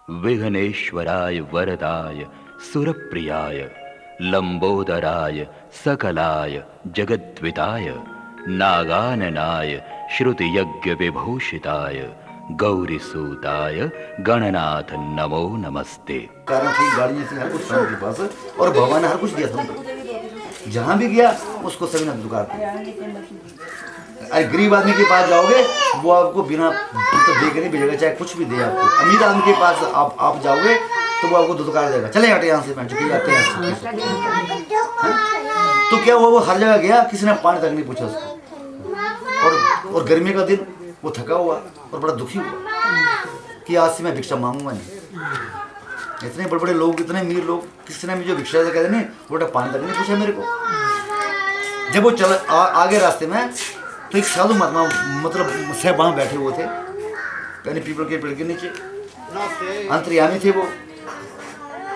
विघ्नेश्वराय वरदाय सुरप्रियाय लंबोदराय सकलाय जगद्विताय नागाननाय श्रुतियज्ञ विभूषिताय गौरीसूताय गणनाथ नमो नमस्ते। कारण थी गाड़ियाँ थी हर कुछ के पास और भगवान ने हर कुछ दिया था उनको। जहाँ भी गया उसको सभी ने दुकान दी। अरे गरीब आदमी के पास जाओगे वो आपको बिना दे के नहीं भेजेगा, चाहे कुछ भी दे आपको। अमीर आदमी के पास आप जाओगे तो वो आपको दुकान देगा, चले हटे यहाँ से, मैं चुकी जाते हैं। तो क्या हुआ, वो हर जगह गया, किसी ने पानी तक नहीं पूछा उसको। और गर्मी का दिन वो थका हुआ और बड़ा दुखी हुआ कि आज से मैं भिक्षा मांगूंगा नहीं। इतने बड़े बड़े लोग, इतने अमीर लोग, किसी ने मुझे भिक्षा से कहते नहीं, बेटा पानी तक नहीं पूछा मेरे को। जब वो चल आगे रास्ते में तो एक साधु महात्मा मतलब साहब वहाँ बैठे हुए थे, पहले पीपल के पेड़ के नीचे अंतर्यामी थे वो।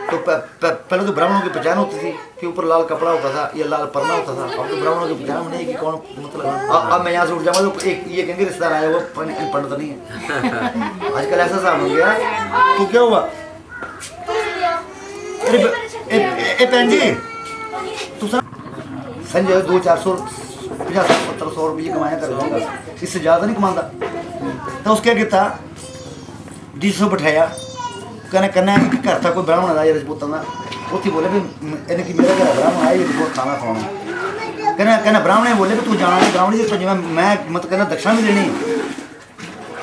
तो पहले तो ब्राह्मणों की पहचान होती थी कि ऊपर लाल कपड़ा होता था या लाल परना होता था। अब तो ब्राह्मणों की पहचान नहीं कि कौन, मतलब अब मैं यहाँ से उठ जाऊँगा तो एक ये कहेंगे रिश्तेदार आया वो पंडित नहीं है। आजकल ऐसा सामान हो गया। तो क्या हुआ, बहन जी तू संजय 200-450-700 रुपये कमाया कर दूंगा, इससे ज़्यादा नहीं कमाता। तो उसके किता डिशो बैठाया, कहने घर था कोई ब्राह्मण आया रजपूत ना, उसी बोले भी इन्हें कि मेरा घर ब्राह्मण आया, ये खाना खाना। कहना ब्राह्मण बोले भी तू जाना नहीं, ब्राह्मण जी मैं मत कहना दक्षिणा भी लेनी।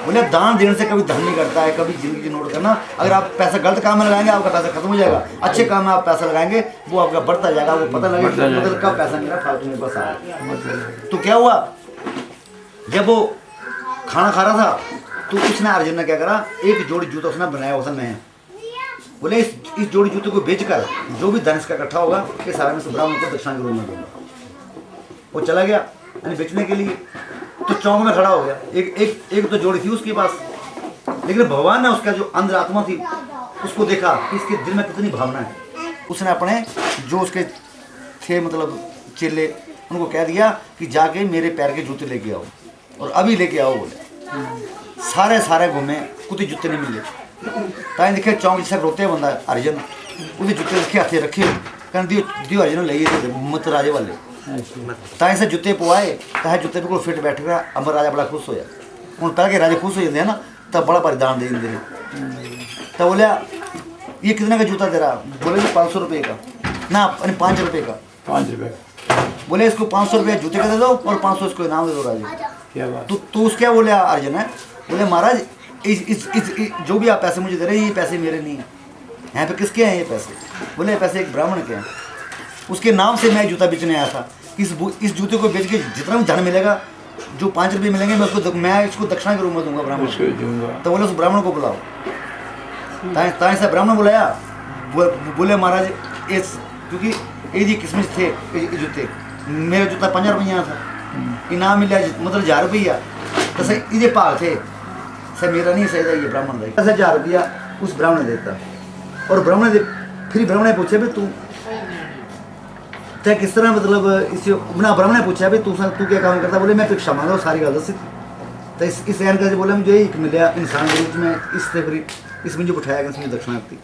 बोले दान देने से कभी धन नहीं करता है, कभी जिंदगी नोट करना। अगर आप पैसा गलत काम में लगाएंगे आपका पैसा खत्म हो जाएगा, अच्छे काम में आप पैसा लगाएंगे वो आपका बढ़ता जाएगा, वो पता लगेगा मतलब कब पैसा मेरा फालतू मेरे पास आया। तो क्या हुआ, जब वो खाना खा रहा था तो उसने अर्जुन ने क्या करा, एक जोड़ी जूता उसने बनाया हुआ था नया। बोले इस जोड़ी जूते को बेचकर जो भी धन इसका इकट्ठा होगा ये सारे में से ब्राह्मण को दक्षिणा के रूप में दूंगा। वो चला गया बेचने के लिए, तो चौक में खड़ा हो गया। एक तो जोड़ी थी उसके पास, लेकिन भगवान ने उसका जो अंदर आत्मा थी उसको देखा कि इसके दिल में कितनी भावना है। उसने अपने जो उसके थे मतलब चेले उनको कह दिया कि जाके मेरे पैर के जूते लेके आओ, और अभी लेके आओ। बोले सारे घूमे, कुछ जूते नहीं मिले। ताई दिखे चौंक जैसे रोते बंदा अर्जन, उसके जूते रखे हाथे रखे, कहने दियो अर्जन ले मत राजे वाले। ताई से जूते पवाए, ताहे जूते बिल्कुल फिट बैठ गया। अमर राजा बड़ा खुश होया। हूँ पहले के राजे खुश हो जाते हैं ना, तब बड़ा भारी दान दे देंगे। तो बोलिया ये कितने का जूता तेरा? बोले 500 रुपये का ना, 5 रुपये का। 5 रुपये। बोले इसको 500 रुपये जूते का दे दो और 500 इसको इनाम दे दो राजे। क्या बात? तो उसके बोले अर्जन है, बोले महाराज इस जो भी आप पैसे मुझे दे रहे हैं ये पैसे मेरे नहीं हैं, यहाँ पे किसके हैं ये पैसे? बोले पैसे एक ब्राह्मण के हैं, उसके नाम से मैं जूता बेचने आया था। इस जूते को बेच के जितना भी धन मिलेगा, जो 5 रुपये मिलेंगे मैं इसको दक्षिणा के रूप में दूंगा ब्राह्मण को। तो बोले उस ब्राह्मण को बुलाओ। ताई से ब्राह्मण बुलाया। बोले महाराज क्योंकि ये किस्मत थे जूते, मेरा जूता 5 रुपये था, इनाम मिला मतलब 1000 रुपया, तो सही ये भाग थे सर, मेरा नहीं सही था ये ब्राह्मण था। 1000 रुपया उस ब्राह्मण ने देता। और फिर ब्राह्मण ने पूछा भी तू क्या किस तरह मतलब इस अपना ब्राह्मण ने पूछा भी तू क्या काम करता? बोले मैं भिक्षा मांगा सारी गल दस। तो इस एन कर बोले मुझे एक मिले इंसान के रूप में, इससे फिर इसमें जो बिठाया गया इसमें दक्षिणा दी।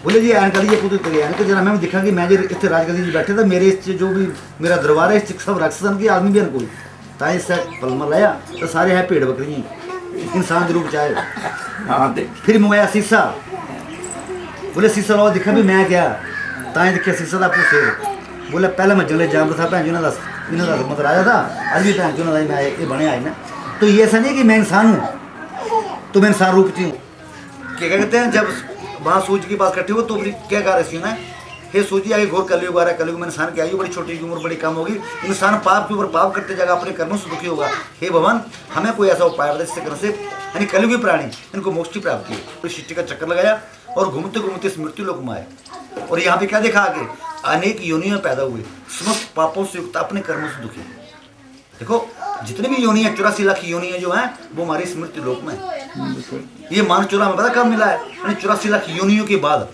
बोले जी एन कर कुछ तो जरा मैं देखा कि मैं जो इतने राजगद्दी में बैठे था, मेरे जो भी मेरा दरबार है इस सब राक्षसन के आदमी भी हैं कोई। ताई इससे पलमा लाया तो सारे है भेड़ बकरी इंसान के रूप चाहे। फिर मंगाया शीशा। बोले शीशा लाओ, देखा भी मैं क्या? ताई देखिए शीशा था पूछे। बोले पहले मैं जंगले जानवर था, भैन जो दस मतलब राजा था, आज भी भैन जो मैं ये बने आए ना। तो ये ऐसा नहीं कि मैं इंसान हूँ तो मैं इंसान रूप हूँ। क्या कहते हैं जब वहाँ सूर्य के पास इकट्ठे हो तो क्या कह रहे ना, हे सूर्य आगे घोर कलयुग आ रहा है, कलयुग में इंसान की आयु बड़ी छोटी उम्र बड़ी कम होगी, इंसान पाप के ऊपर पाप करते जाएगा, अपने कर्मों से दुखी होगा। हे भगवान हमें कोई ऐसा उपाय बता जिससे करने से यानी कलयुगी प्राणी इनको मोक्ष की प्राप्ति है। तो सृष्टि का चक्कर लगाया और घूमते घूमते इस मृत्यु लोक में आए। और यहाँ पे क्या देखा आगे, अनेक योनियों में पैदा हुए, समस्त पापों से युक्त, अपने कर्मों से दुखी। देखो जितनी भी योनियाँ 84 लाख योनियाँ जो हैं वो हमारी स्मृति लोक में। ये मान चोला में पता कब मिला है? 84 लाख योनियों के बाद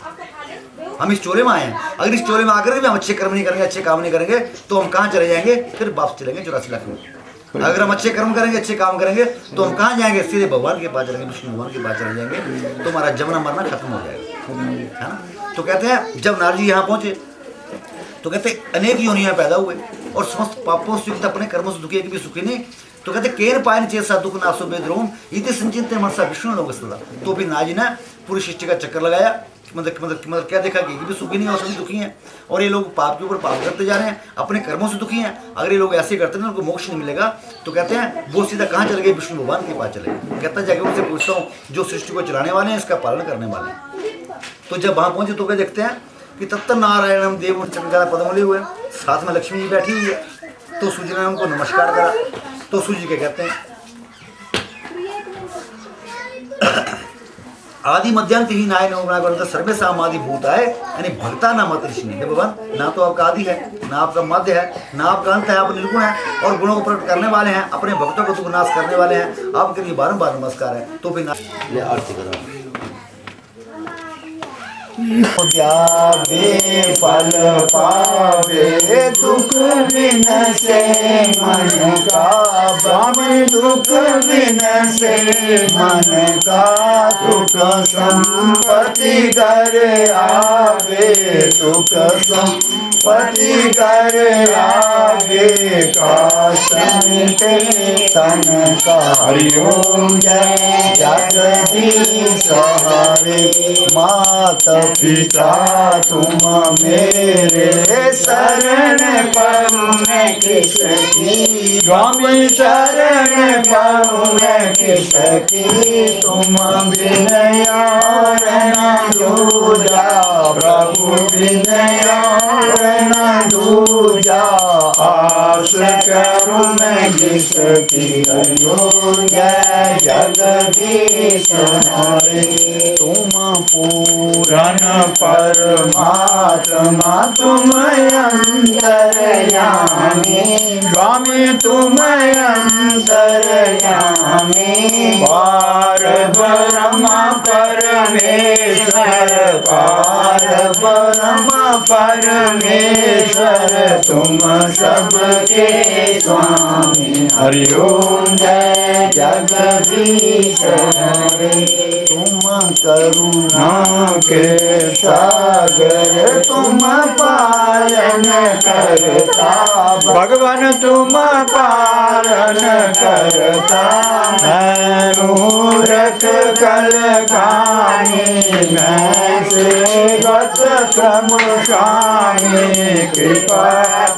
हम इस चोले में आए हैं। अगर इस चोले में आकर भी हम अच्छे कर्म नहीं करेंगे, अच्छे काम नहीं करेंगे तो हम कहाँ चले जाएंगे? फिर वापस चलेंगे 84 लाख में। अगर हम अच्छे कर्म करेंगे, अच्छे काम करेंगे, तो हम कहाँ जाएंगे? सीधे भगवान के पास चलेंगे, विष्णु भगवान के पास चले जाएंगे, तो हमारा जमना मरना खत्म हो जाएगा, है ना। तो कहते हैं जब नारद जी यहाँ पहुंचे तो कहते अनेक योनियां पैदा हुए और समस्त पापों से युक्त अपने कर्मों से दुखी भी सुखी नहीं। तो कहते केन पायन चेत दुख नासो बेद्रोम इति संचित मनसा विष्णु लोग सदा। तो भी नाजी ने पूरी सृष्टि का चक्कर लगाया, मतलब क्या देखा कि ये भी सुखी नहीं और सभी दुखी हैं, और ये लोग पाप के ऊपर पाप करते जा रहे हैं, अपने कर्मों से दुखी हैं। अगर ये लोग ऐसे करते हैं उनको मोक्ष नहीं मिलेगा। तो कहते हैं वो सीधा कहाँ चले गए? विष्णु भगवान के पास चले गए। कहता जाके उनसे पूछता हूँ जो सृष्टि को चलाने वाले हैं, इसका पालन करने वाले हैं। तो जब वहाँ पहुँचे तो क्या देखते हैं कि तत्त नारायणम देव चंद्रा पदम लिए हुए, साथ में लक्ष्मी जी बैठी हुई है। तो सूर्य ने उनको नमस्कार करा। तो सूर्य क्या कहते हैं आदि मध्यांत ही नाय नवग्रह सर्वे सामादि भूताय, यानी भक्ता ना मत ऋषि। भगवान ना तो आपका आदि है, ना आपका मध्य है, ना आपका अंत है, आप निर्गुण है और गुणों को प्रकट करने वाले हैं, अपने भक्तों को दुख नाश करने वाले हैं। आपके लिए बारंबार नमस्कार है। तो भी आरती करो। त्यागे फल पावे दुख बिन से मन का, ब्राह्मण दुख बिन से मन का, सुख संपत्ति कर आवे, सुख संपत्ति कर आवे, काशन तन का। हरिओम जय जगदीश हरे, मात पिता तुम मेरे, शरण पाऊं मैं किसकी, स्वामी शरण पाऊं मैं किसकी, तुम बिन और न दूजा, प्रभु बिन और न दूजा, आस करूं मैं किसकी। जय जगदीश हरे, तुम पूरन परमात्मा तुम अंतर्यामी, स्वामी तुम अंतर्यामी, पार ब्रह्म परमेश्वर, पार ब्रह्म परमेश्वर, तुम सबके स्वामी। हरिओम जय जगदीश हरे, तुम करुणा के सागर, तुम पालन करता, भगवान तुम पालन करता। मैं मूर्ख कलकानी, मैं सेवक क्रमशानी, कृपा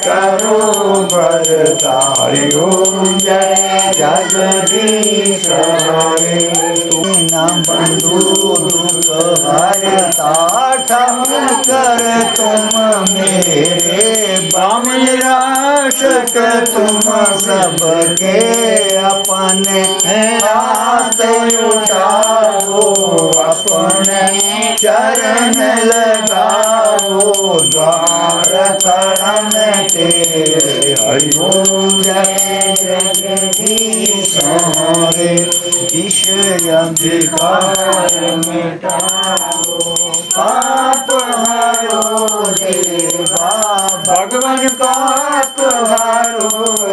करो भरता। हरिओम जय जगदीश हरे, तुम बंधु दुख हरता, ठहर तुम मेरे, ब्राह्मण राशक तुम सबके, अपने हाथ उठाओ, अपने चरण लगाओ, द्वार करण तेरे। हरिओम जय जगदीश हरे, ईश्वर अंधकार मिटाओ, पाप हरो देवा, भगवान पाप हरो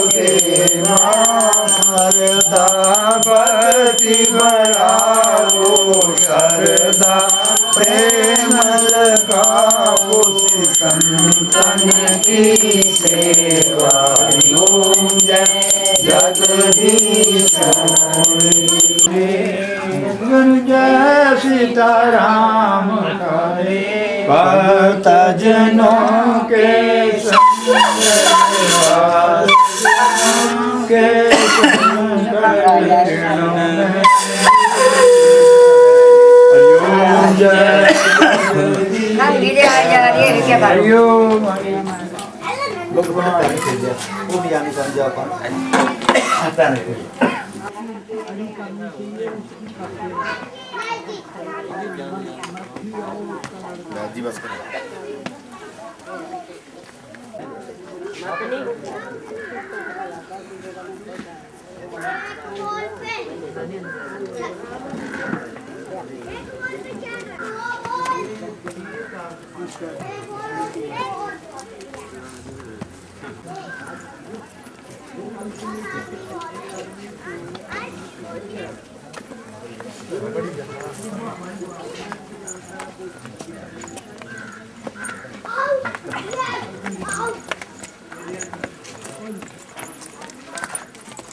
देवा, श्रद्धा भक्ति बढ़ाओ, श्रद्धा प्रेम लगाओ, संतन की सेवा। हरिओम जय जगदीश हरे, जय सीताराम करे, भक्त जनों के संग के हरिओम जय हरिओम भगवान वो भी आने का जापान आता नहीं। जी बस करो।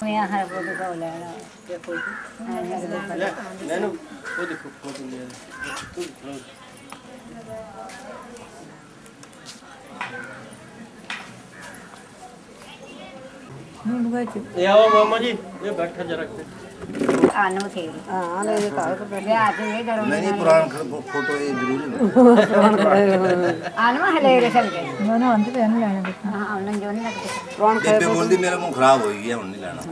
यहाँ हर वो देखो लेना नैनो वो देखो फोटो ले ये आओ मामा जी ये बैठा जरा आनो थे आने ये कागज पे ले आते ये डरो नहीं पुराना फोटो ये जरूरी है आनो हले रे चल गए दोनों अंत पे नहीं लेना देखना हां उन्हें जो नहीं लगते कौन बेबे बोलती मेरा मुंह खराब हो गया हूं नहीं लेना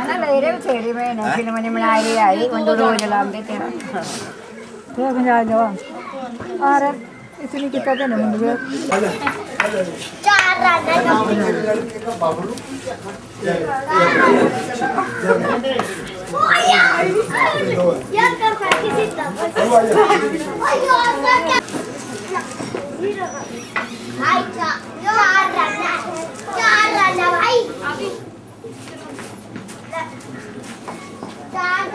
ना ले रे तेरी में ना फिल्म ने बनाई रही आई उन रोज लाम देते हैं तो कहीं जा जाओ अरे इतनी किताबें नहीं मुझे चार राजा यार कर किसी तरह भाई चार राजा भाई चार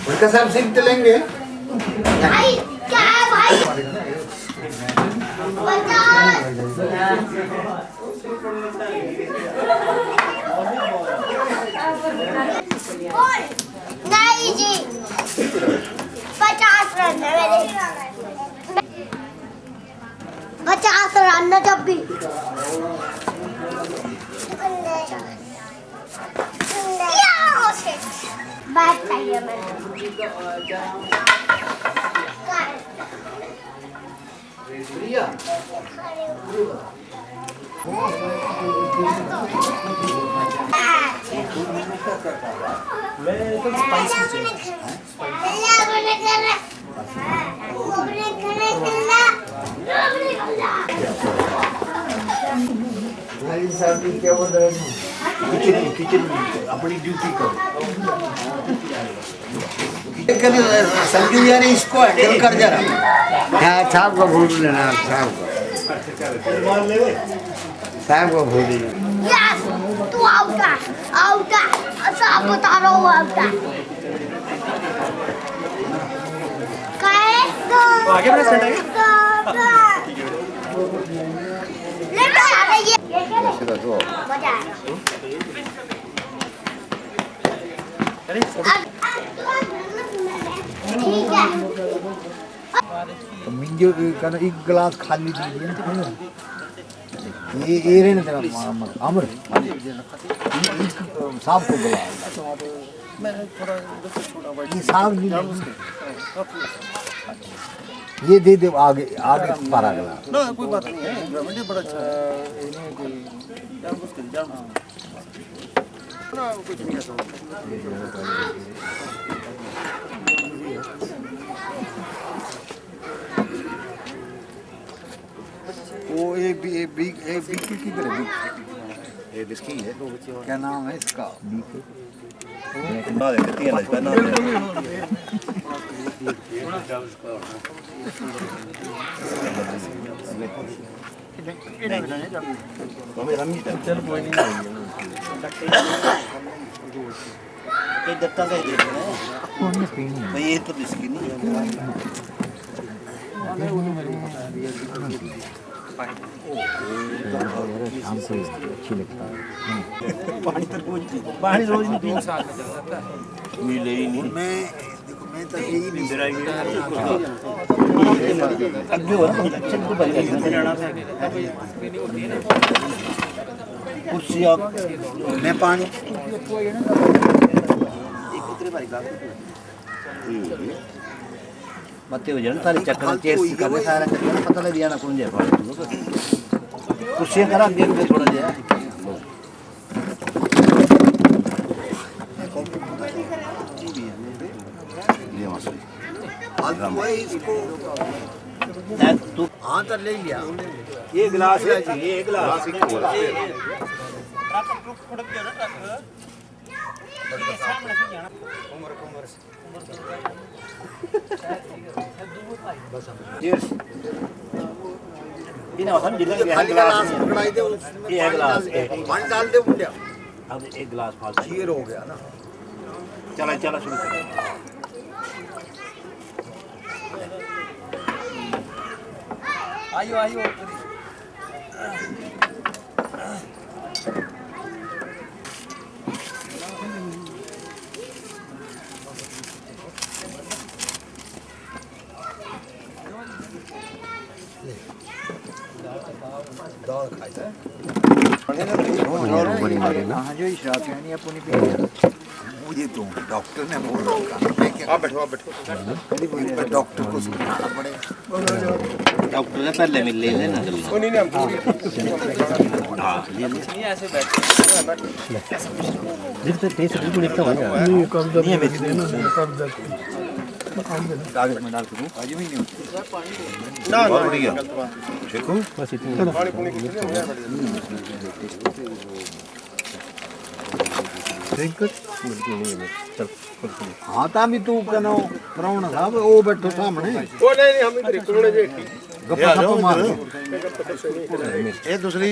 उनका सब सीख लेंगे भाई क्या है भाई 50 नहीं जी 50 रन है मेरे 50 रन जब भी बैट चाहिए क्या बोल रहे हैं किचन अपनी ड्यूटी करो संजू यार इसको हैंडल कर जरा हाँ साहब को भूल लेना साहब को भूल लेना यस तू आउट है साहब बता रहा हूँ आउट है आगे बढ़ा सेंटर ले लो अरे ये मजा आया ठीक है तो मिंजो का एक गिलास खाली दीजिए ये रहने देना अमर साहब को बुला ये साहब ये दे दे आगे आगे पारा गला ना कोई बात नहीं है मुझे बड़ा अच्छा है ना कुछ नहीं ऐसा वो एक बीके की तरह ये इसकी है क्या नाम है इसका बीके ना देती है लगता ना हमें रमी चल कोई नहीं ये दत्ता का ही देख रहे हैं कौन ने पीनी है भाई ये तो इसकी नहीं है शाम को अच्छी लगता है पानी रोज नहीं पीना साथ में चल जाता है मिले ही नहीं मैं देखो मैं तो यही नहीं मेरा ये अब जो है ना चल तो बन गया कुर्सी और मैं पानी मत्ते हो जाए सारे चक्कर चेस करने सारा चक्कर पता लग जाना कौन जाए कुर्सियाँ करा दिया थोड़ा जाए तू हाँ तो ले लिया ये गिलास है ये गिलास गिलास पकड़ाई दे ये है गिलास पानी डाल दे मुंडिया अब एक गिलास फालतू खीर हो गया ना चला चला शुरू कर आइयो आइयो दाल खाई बड़ी मारी ना हाँ जो शराब पीनी अपनी पी मुझे तो डॉक्टर ने बोला आप बैठो डॉक्टर को सुनाना पड़ेगा डॉक्टर ने पहले मिल ले लेना हाँ नहीं ऐसे बैठ कागज में डाल के दूं आज भी नहीं ना बढ़िया देखो बस इतना हाँ ता भी तू कनो प्राण साहब वो बैठो सामने वो नहीं हम इधर कोने बैठी गप्पा सप्पा मार ये दूसरी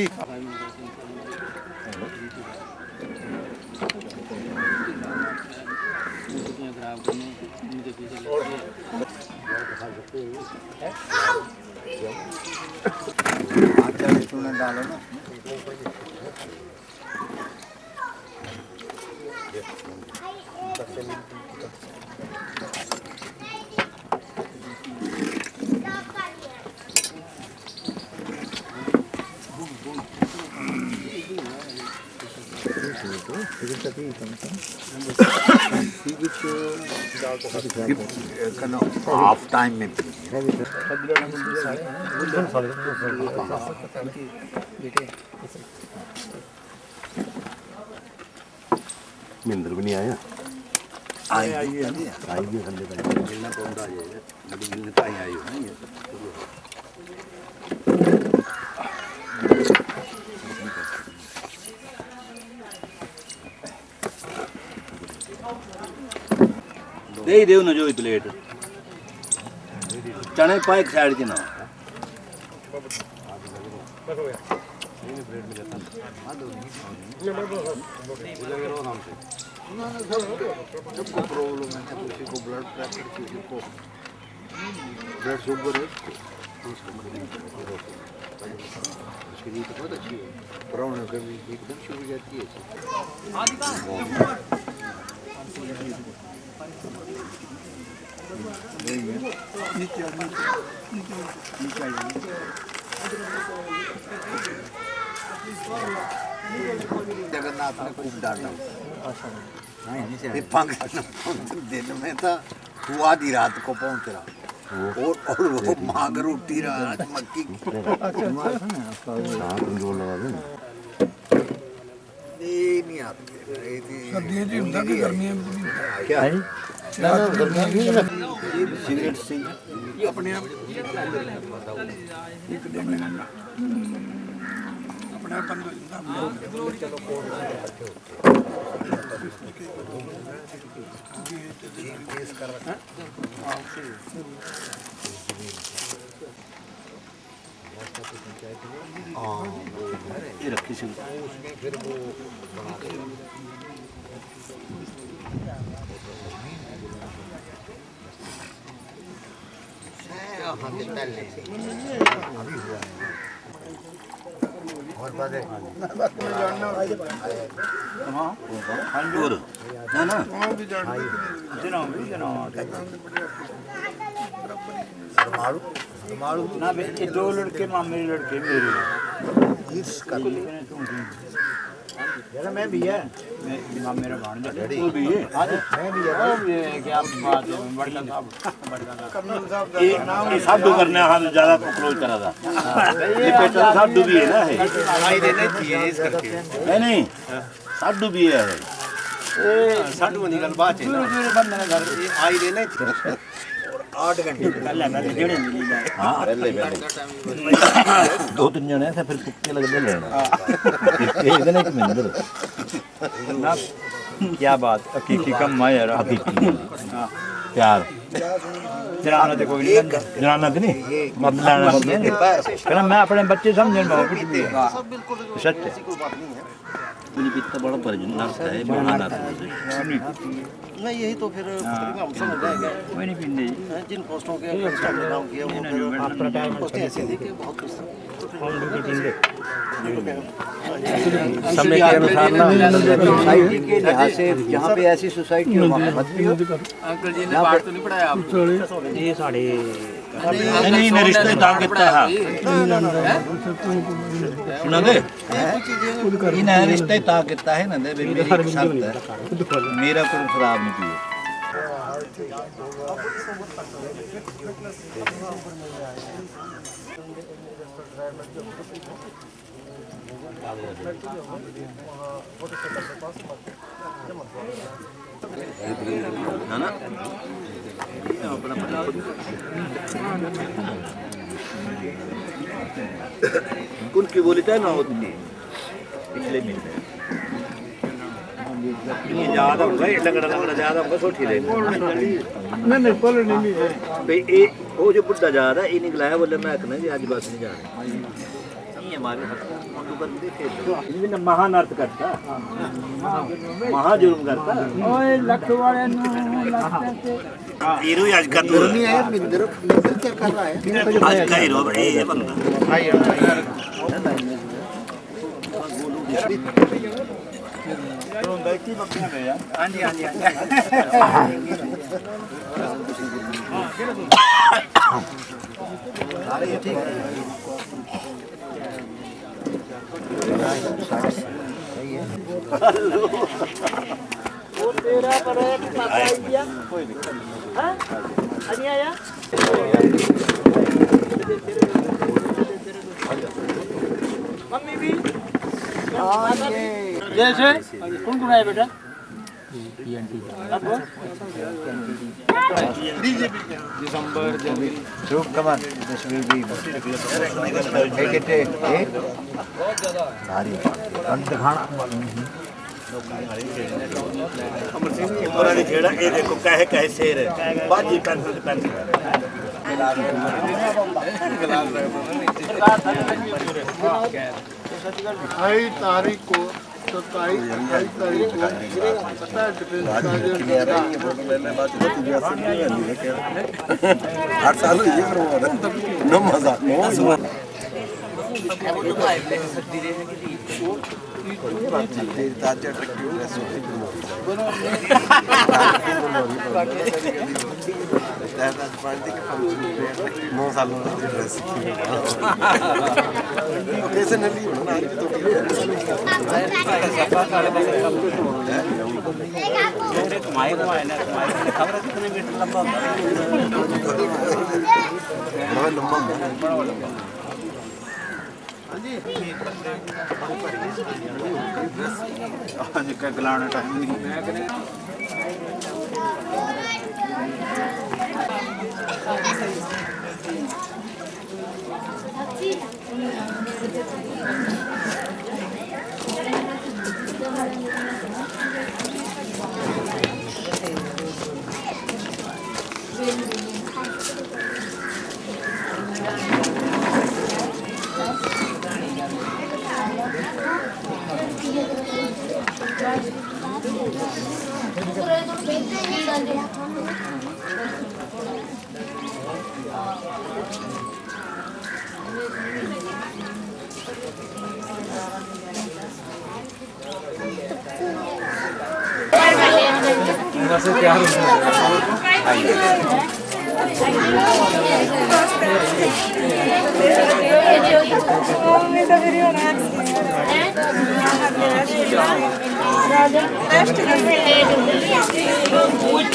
डालो ना हाफ टाइम में मिंदर भी नहीं आया आई दे ही देव ना जो प्लेट चने पाए साइड के ना सबको प्रॉब्लम है किसी को ब्लड प्रेशर किसी को ब्लड शुगर है उसके लिए तो बहुत अच्छी है प्रॉब्लम कभी एकदम शुरू हो जाती है जगन्नाथ ने खूब डांटा दिन में था तू आधी रात को पहुंच रहा और वो मांग रोटी रहा मक्की की नहीं आते क्या है सिगरेट से अपने आप अपने आप बंद हो जाता ये रखी सी उसमें फिर वो बना के और बात है और ना ना मारू मारू ना दो लड़के माँ मेरे लड़के मेरे ईर्ष कर जरा मैं भी है मेरा भाण डैडी भी है आज मैं भी है क्या बात है बड़का साहब ये साडू करने हां ज्यादा क्लोज करा था ये पेटा साडू भी है ना है आई देने थी इस करके नहीं साडू भी है ए साडू वाली गल बात है दूर बंदे ने घर आई देने थी 8 घंटे पहले मैं जेड़े मिली हां पहले 2-3 जने थे फिर तुक्के लगने लेना एक दिन एक महीने ना क्या बात हकीकी कम है यार हकीकी प्यार जनाना तो कोई नहीं जनाना तो नहीं मतलब कहना मैं अपने बच्चे समझने में कुछ भी है सच है मुझे कितना बड़ा परिजन है महान नहीं यही तो फिर हम समझ जाएंगे कोई नहीं पीने जिन पोस्टों के नाम किया वो आपका टाइम पोस्टें ऐसी थी कि बहुत कुछ समय के अनुसार ना सोसाइटी के लिहाज से जहाँ पे ऐसी सोसाइटी हो वहाँ अंकल जी ने बात तो नहीं पढ़ाया आपको ये साढ़े नहीं ने रिश्ते दान कितना है सुना दे इन रिश्ते ता कितना है ना दे मेरी शर्त है मेरा कोई खराब नहीं किया ना उनकी बोली था ना होती पिछले महीने याद होगा लगड़ा याद होगा छोटी ले नहीं बोल नहीं भाई ये वो जो बुड्ढा जा रहा है ये निकलाया बोले मैं कहना जी आज बस नहीं जा रहा ये हमारे हाथ महान अर्थ करता महा जुर्म करता ओए लख वाले नु हीरो आज का तो नहीं है मिंदर क्या कर रहा है आज का हीरो बड़े ये बंदा रोंदा की बकरियां ले यार हां जी सारे ये ठीक है वो तेरा बड़ा पता है क्या कोई नहीं हां नहीं आया मम्मी भी हां ये जैसे कौन आया बेटा दिसंबर जनवरी शुभ कमान तस्वीर भी बहुत ज्यादा सारी अंत खाना अमर सिंह की पुरानी खेड़ा ये देखो कहे कहे शेर है बाजी पेंसिल आई तारीख को 27 तारीख को पता है डिफेंस का 8 साल ये करवा नो मजा गलाना टाइम नहीं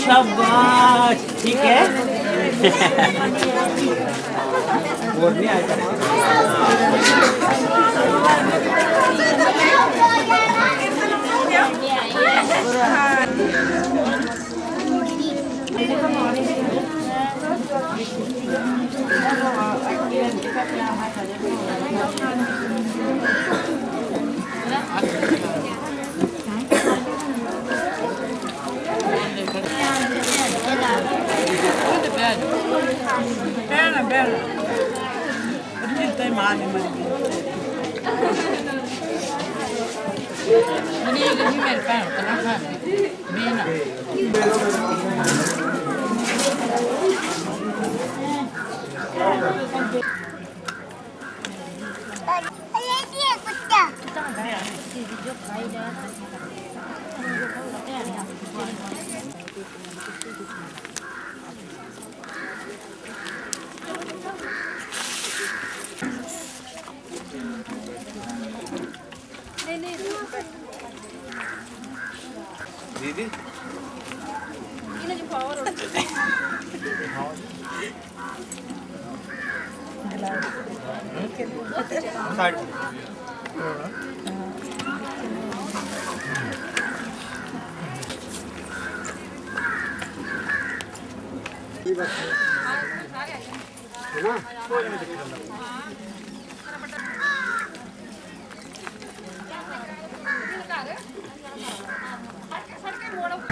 शाबाश ठीक है और नहीं आएगा Bella, bella. Non stai male, Maria. Non è che mi mette tanto, non fa bene. दीदी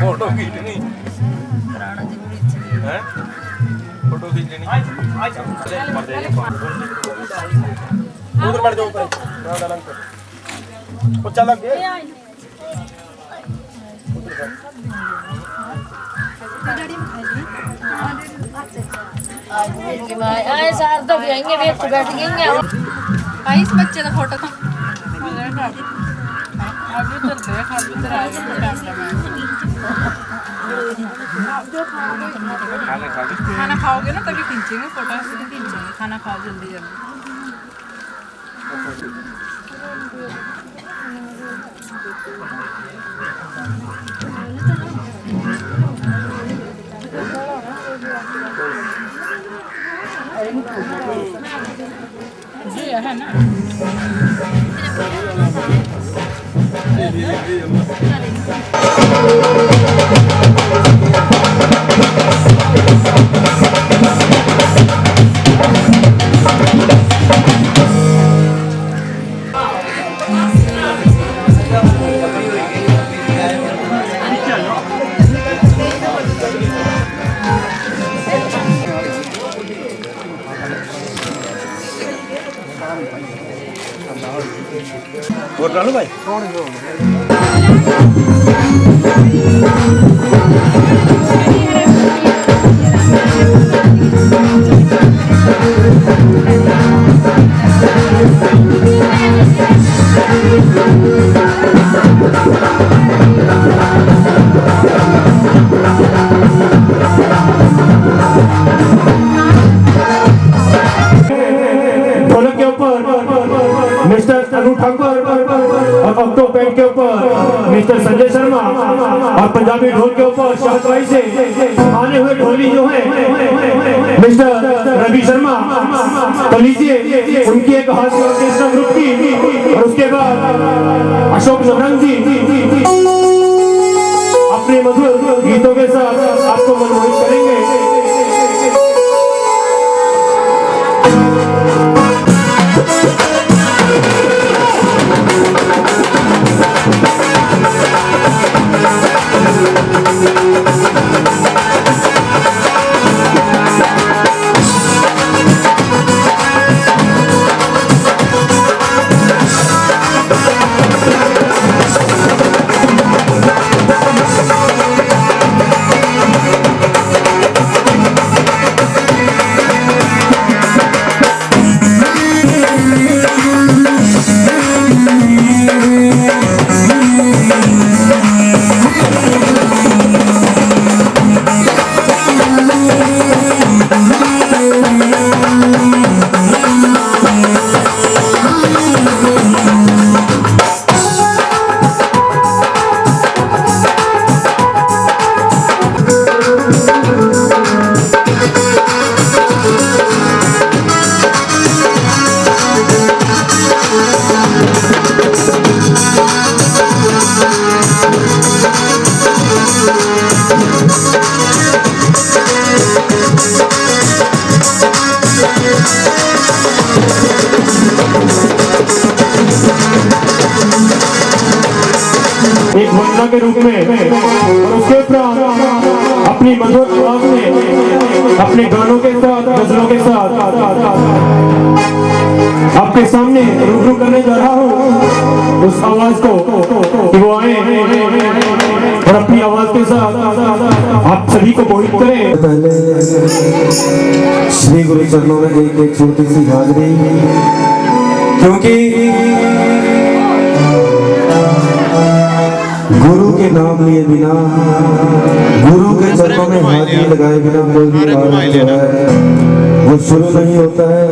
फोटो खींचनी है फोटो खींचनी उधर बैठ जाओ ऊपर कुछ अलग है आए सार तो आएंगे वे तो बैठ गए आई इस बच्चे का फोटो था अभी तो देख अभी तो आएगा खाना खाओगे ना तभी खींचेंगे फोटो ऐसे नहीं खींचेंगे खाना खाओ जल्दी जल्दी जी है ना वोट डालो भाई ढोलक के ऊपर मिस्टर अनु ठाकुर और ऑक्टो पैड के ऊपर मिस्टर संजय शर्मा और पंजाबी ढोल के ऊपर शाहबाई से आने हुए ढोली जो है मिस्टर रवि शर्मा तो लीजिए उनकी एक हास्य ऑर्केस्ट्रा ग्रुप की और उसके बाद अशोक नवरंग जी अपने मधुर गीतों के साथ आपको मनमोहित करेंगे। रूप में और उसके उपरांत अपनी मधुर आवाज में अपने गानों के साथ, गजलों के साथ आपके सामने रूबरू करने जा रहा हूँ उस आवाज को कि वो आए और अपनी आवाज के साथ आप सभी को मोहित करें। पहले श्री गुरु चरणों में एक छोटी सी हाजरी, क्योंकि गुरु के नाम लिए बिना, गुरु के चरणों में हाजरी लगाए बिना कोई भी कार्य जो है वो शुरू नहीं होता है।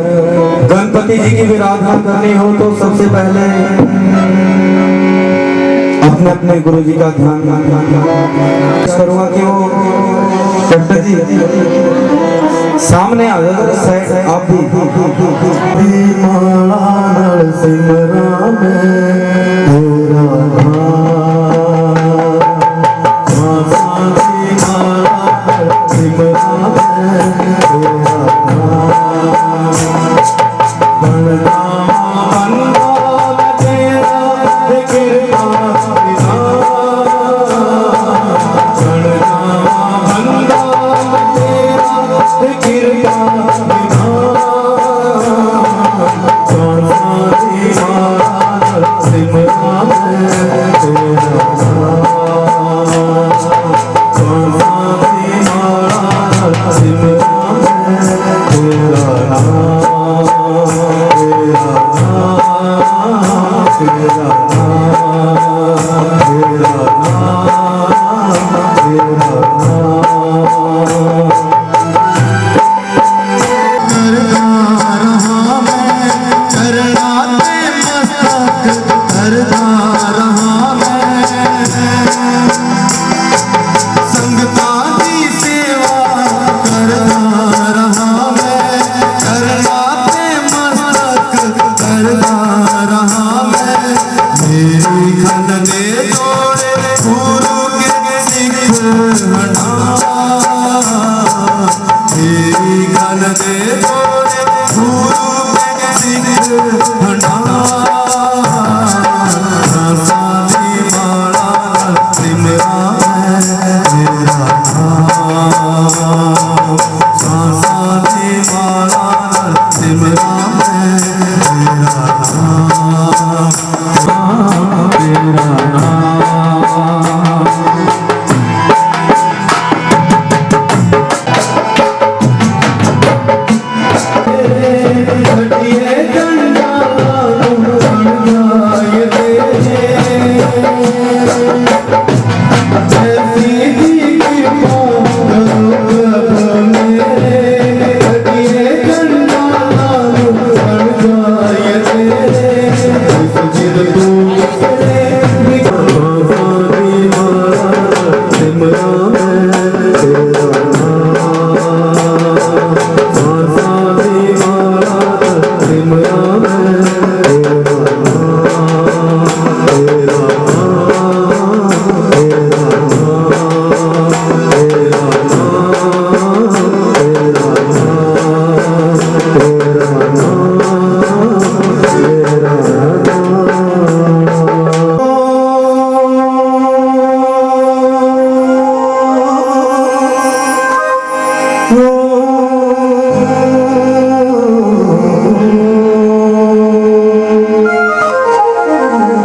गणपति जी की विराधना करनी हो तो सबसे पहले अपने अपने गुरु जी का ध्यान करूंगा कि वो डॉक्टर जी सामने आ जाए। आप भी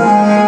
Oh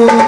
Oh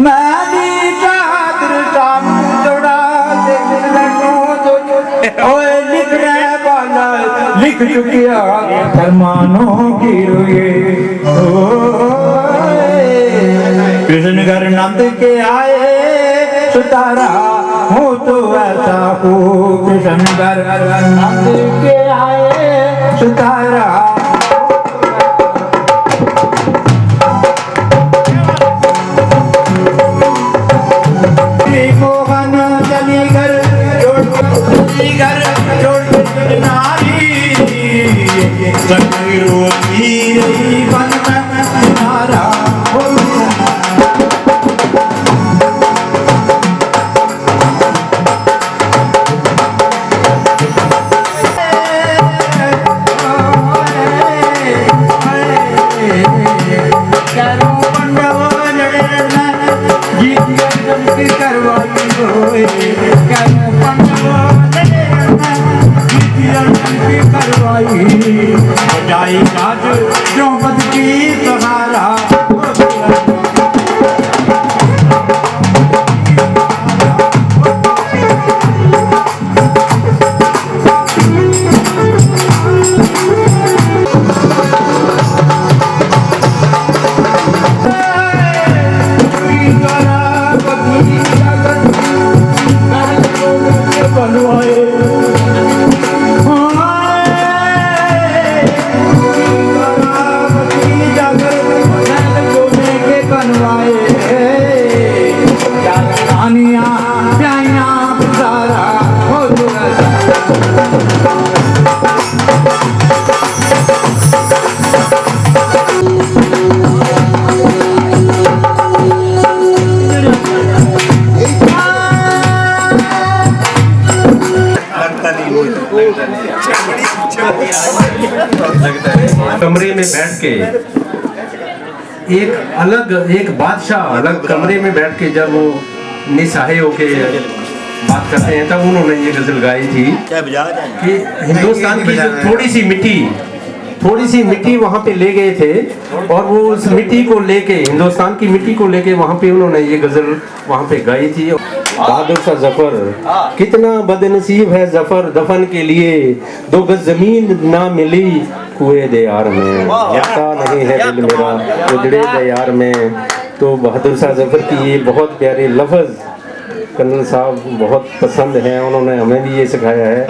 मैंने चादर चांदड़ा ओए लिख रहे वाला लिख चुकिया फरमानों की रोए कृष्ण घर नंद के आए सुतारा हो तो ऐसा हो कृष्ण घर नंद के आए सुतारा कमरे में बैठ के एक बादशाह अलग कमरे में बैठ के जब वो निसहाय होके बात करते हैं तब उन्होंने ये गजल गाई थी कि हिंदुस्तान की थोड़ी सी मिट्टी वहाँ पे ले गए थे और वो उस मिट्टी को लेके हिंदुस्तान की मिट्टी को लेके वहाँ पे उन्होंने ये गजल वहाँ पे गाई थी। बहादुर सा जफर कितना बदनसीब है जफर दफन के लिए 2 गज जमीन ना मिली कुएं दयार में लगता नहीं है दिल मेरा उजड़े दयार में। तो बहादुर शाह जफर की ये बहुत प्यारे लफ्ज कर्नल साहब बहुत पसंद हैं, उन्होंने हमें भी ये सिखाया है।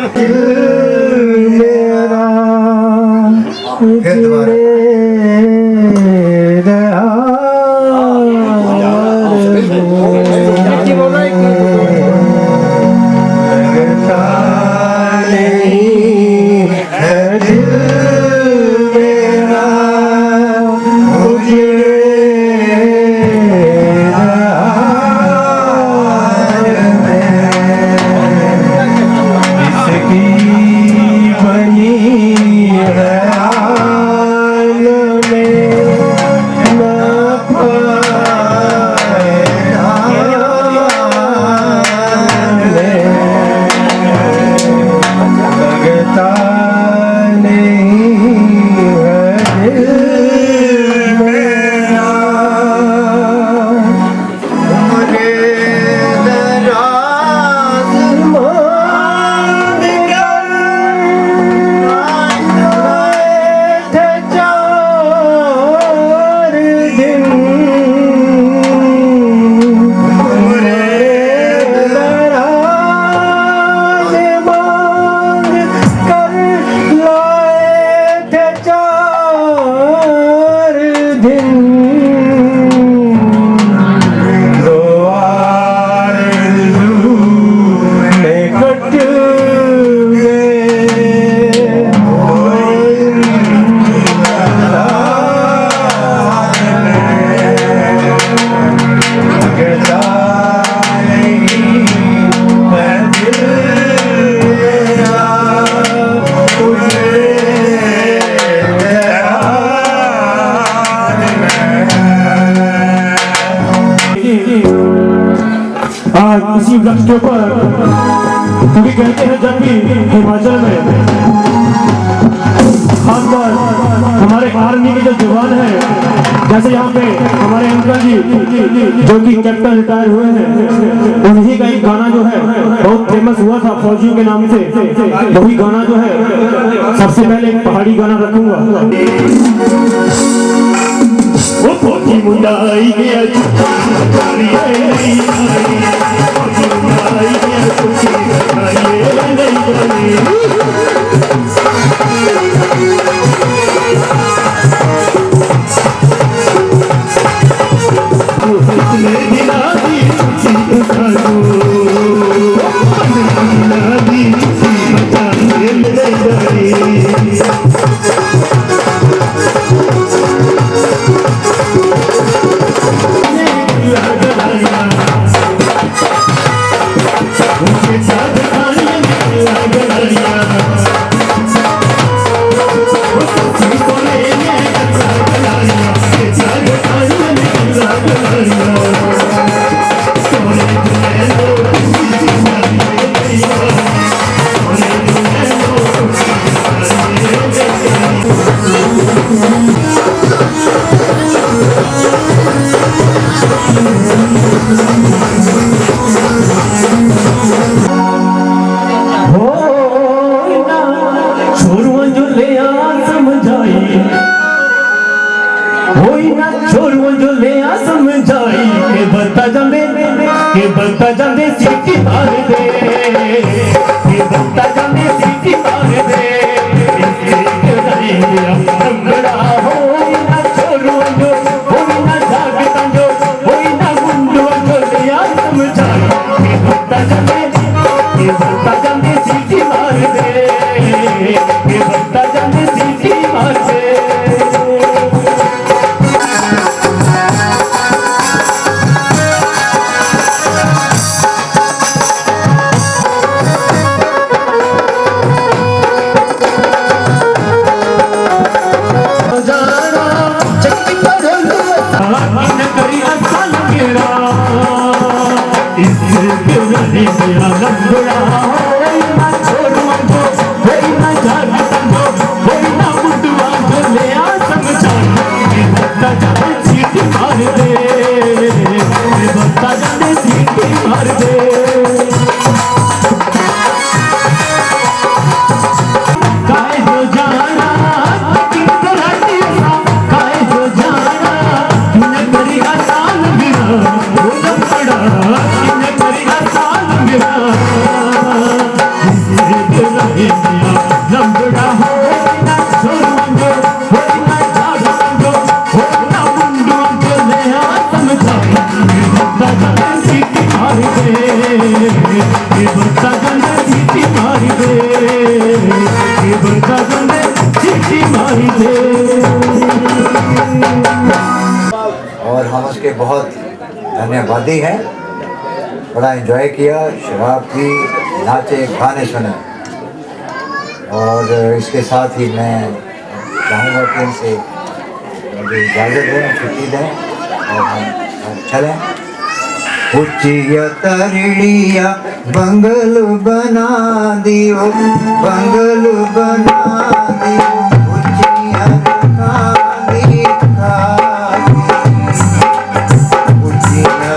आज इसी वक्त के ऊपर क्योंकि कहते हैं जब भी हिमाचल में खासकर हमारे आर्मी के जो जवान हैं, जैसे यहाँ पे हमारे अंकल जी जो कि कैप्टन रिटायर हुए हैं, उन्हीं का एक गाना जो है बहुत फेमस हुआ था फौजियों के नाम से। वही गाना जो है सबसे पहले एक पहाड़ी गाना रखूंगा। वो फौजी मुंडाई गया बता जाने सीटी मार दे, ये बता जाने सीटी मार दे, बड़ा हो ना छोड़ो जो, हो ना जागता जो, हो ना गुंडो जो लिया समझाई। ये बता जाने सीटी मार दे, ये बता जाने सीटी मार दे। और हम उसके बहुत धन्यवादी हैं। बड़ा एंजॉय किया, शराब पी, नाचे, गाने सुने। और इसके साथ ही मैं चाहूँगा कि इनसे मुझे इजाज़त दें, छुट्टी दें और हम चलें। उचिया तरड़िया बंगल बना दियो, बंगल बना दियो, उचिया काली काली, उचिया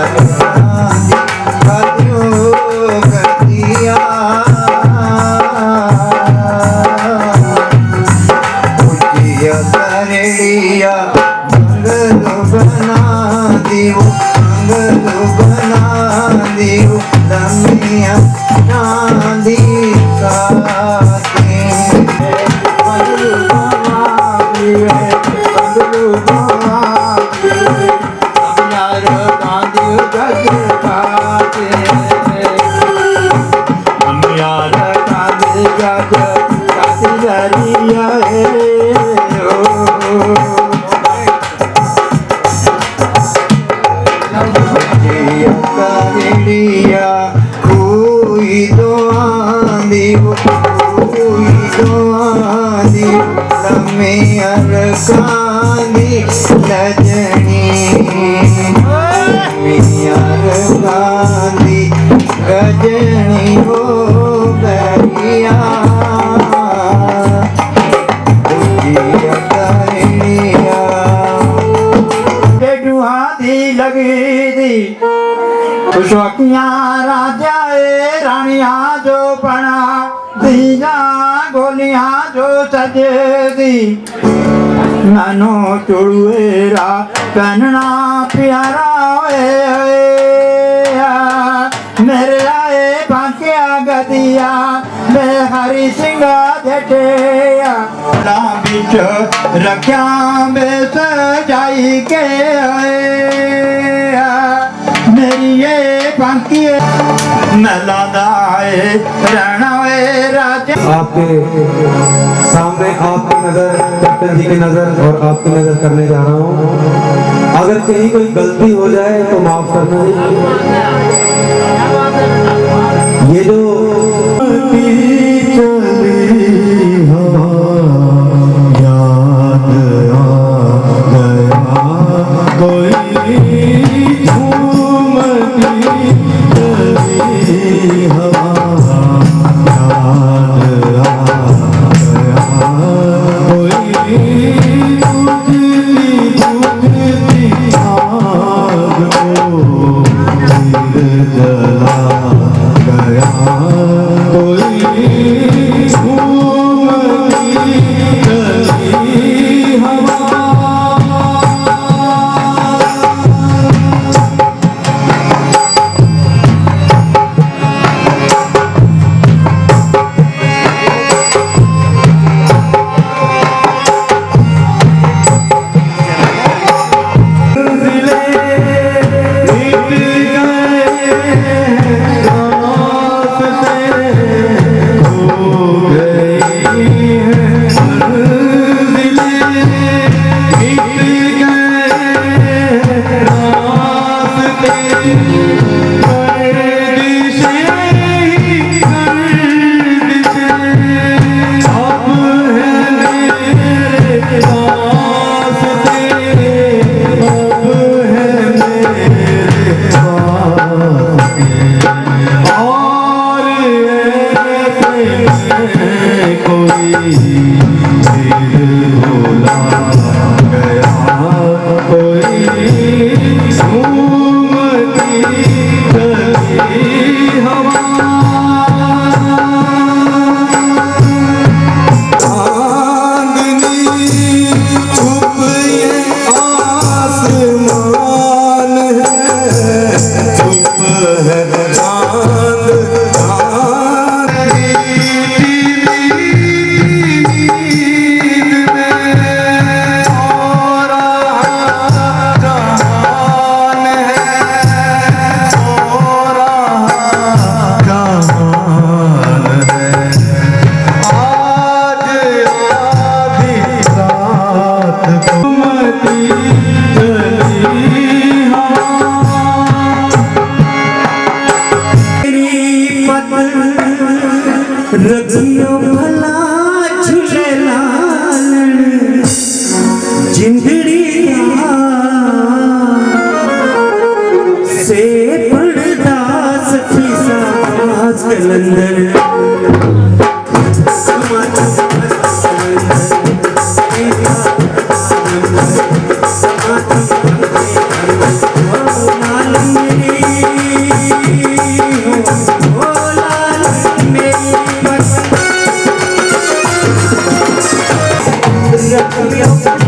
काली गतिया, उचिया तरड़िया बंगल बना दियो, बंगल बना दियो, लमिया चांदी काटे, बंगलू बना दियो, बंगलू बना दियो, यार गांधी गज काटे, हम यार गांधी गज काटे दरिया करिया कोई दो आंधी, कोई दो आंधी, लम्हे अरकांधी लजनी, लम्हे अरकांधी गजनी हो राजा रानिया जो पना दिया गोलियां जो सजे दी नानो चुड़ुएरा पहनना प्यारा मेरे आए बांकिया गदिया मैं हरी सिंगा झटेया बिच रख्या में सजाई के मेरी ये बांकी नलादाए रहना राजा। आपके सामने आपकी नजर कैप्टन जी की नजर और आपकी नजर करने जा रहा हूँ। अगर कहीं कोई गलती हो जाए तो माफ करना। ये जो रजियो भला झूलेलाल जिंदड़ी से पड़दास फीसा कलंदर Yo